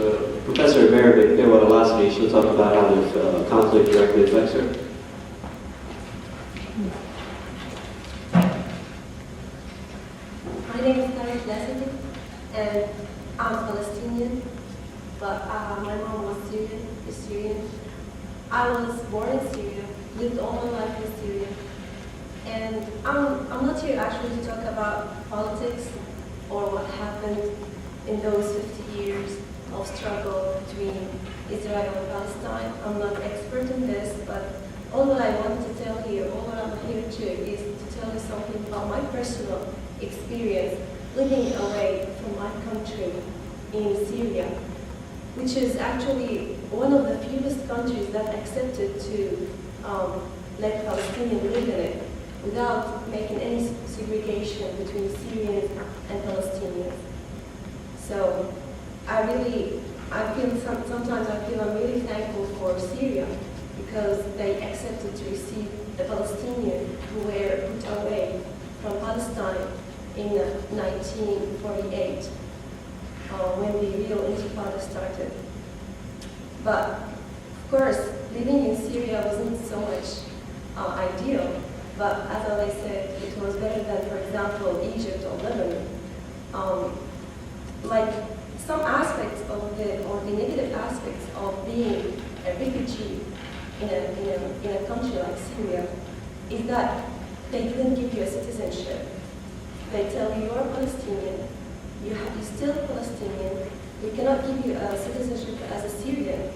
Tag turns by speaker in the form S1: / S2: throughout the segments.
S1: Professor Meredith Iwalasky. She'll talk about how this conflict directly affects her.
S2: My name is Tarek Leslie, and I'm Palestinian, but my mom was Syrian. I was born in Syria, lived all my life in Syria, and I'm not here actually to talk about politics or what happened in those 50 years of struggle between Israel and Palestine. I'm not expert in this, but all what I want to tell here, all what I'm here to is to tell you something about my personal experience living away from my country in Syria, which is actually one of the fewest countries that accepted to let Palestinians live in it without making any segregation between Syrians and Palestinians. So sometimes I feel I'm really thankful for Syria because they accepted to receive the Palestinians who were put away from Palestine in 1948 when the real intifada started. But of course, living in Syria wasn't so much ideal, but as I said, it was better than, for example, Egypt or Lebanon. Like some aspects of the negative aspects of being a refugee in a country like Syria is that they didn't give you a citizenship. They tell you you're Palestinian, you're still Palestinian, we cannot give you a citizenship as a Syrian,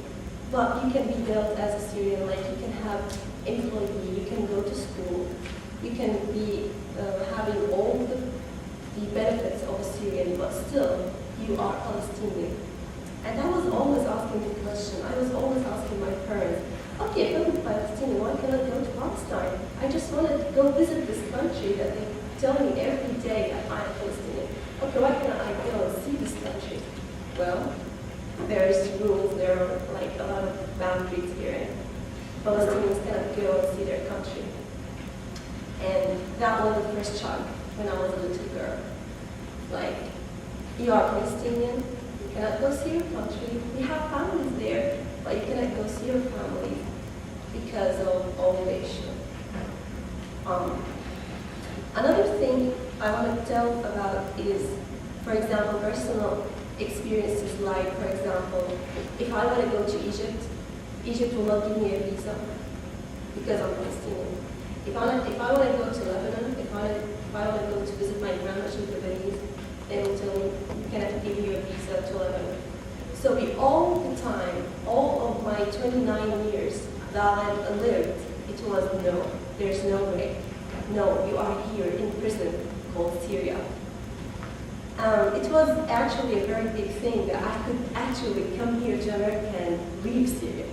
S2: but you can be dealt as a Syrian, like you can have employee, you can go to school, you can be having all the benefits of a Syrian, but still you are Palestinian. And I was always asking the question, I was always asking my parents, okay, if I'm Palestinian, why can't I go to Palestine? I just wanted to go visit this country that they tell me every day that I'm Palestinian. Okay, why can't I go and see this country? Well, there's rules, there are like a lot of boundaries here, and Palestinians cannot go and see their country. And that was the first shock when I was a little girl. Like, you are Palestinian, you cannot go see your country, we have families there, but you cannot go see your family because of all the issue. Another thing I want to tell about is, for example, personal experiences like, for example, if I want to go to Egypt, Egypt will not give me a visa because I'm Palestinian. If I want to go to Lebanon, if I want to go to visit my grandma, she's Lebanese, they will tell me, we cannot give you a visa to Lebanon. So all the time, all of my 29 years that I lived, it was no, there's no way. No, you are here in prison called Syria. It was actually a very big thing that I could actually come here to America and leave Syria.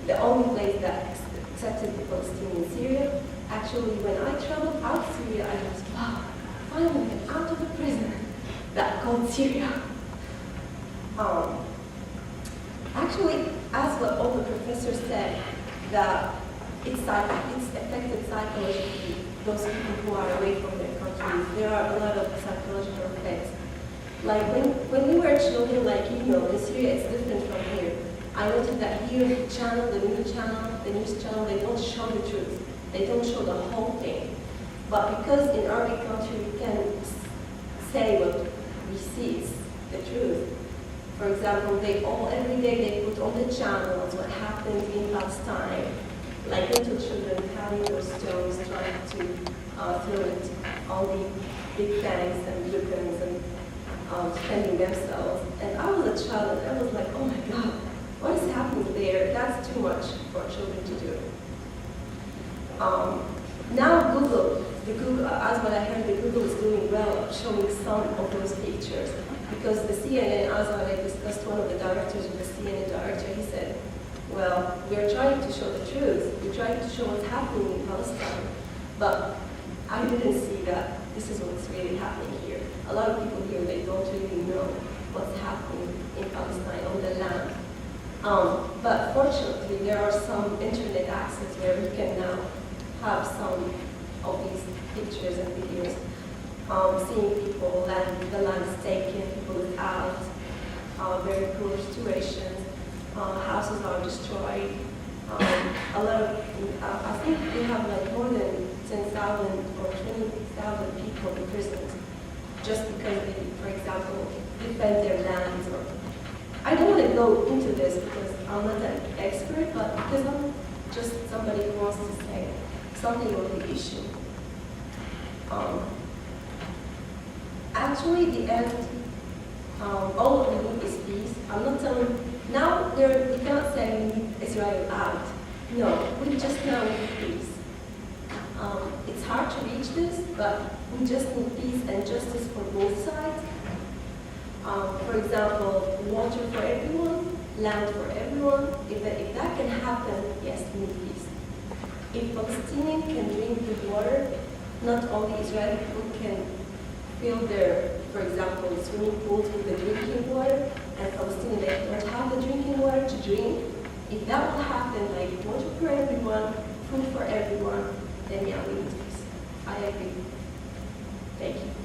S2: The only place that accepted the Palestinian Syria. Actually, when I traveled out of Syria, I was, wow, finally I'm out of the prison that called Syria. Actually, as what all the professors said, that it's affected psychologically those people who are away from their countries. There are a lot of psychological effects. Like when we were children, like in Syria it's different from here. I noticed that here the news channel, they don't show the truth. They don't show the whole thing. But because in our country we can say what we see is the truth. For example, every day they put on the channels what happens in Palestine, like little children having those stones, trying to throw it on the big tanks and weapons and defending themselves. And I was a child and I was like, oh my God, what is happening there? That's too much for children to do. Now Google, as what I heard, the Google is doing well of showing some of those pictures. Because the CNN, as I discussed, one of the directors of the CNN director, he said, well, we're trying to show the truth. We're trying to show what's happening in Palestine. But I didn't see that this is what's really happening here. A lot of people here, they don't really know what's happening in Palestine on the land. But fortunately, there are some internet access where we can now have some of these pictures and videos, seeing people, the land is taken, people is out, very poor situations. Houses are destroyed. A lot of, I think we have like more than 10,000 or 20,000 people in prisons just because they, for example, defend their lands. Or I don't want to go into this because I'm not an expert, but because I'm just somebody who wants to say something on the issue. Actually, the end, all we need is peace. I'm not telling, now we cannot say we need Israel out. No, we just now need peace. It's hard to reach this, but we just need peace and justice for both sides. For example, water for everyone, land for everyone. If that can happen, yes, we need peace. If Palestinians can drink good water, not only Israeli people can fill their, for example, swimming pools with the drinking water, and Palestinians they don't have the drinking water to drink. If that will happen, like water for everyone, food for everyone, then yeah, we need peace. I agree. Thank you.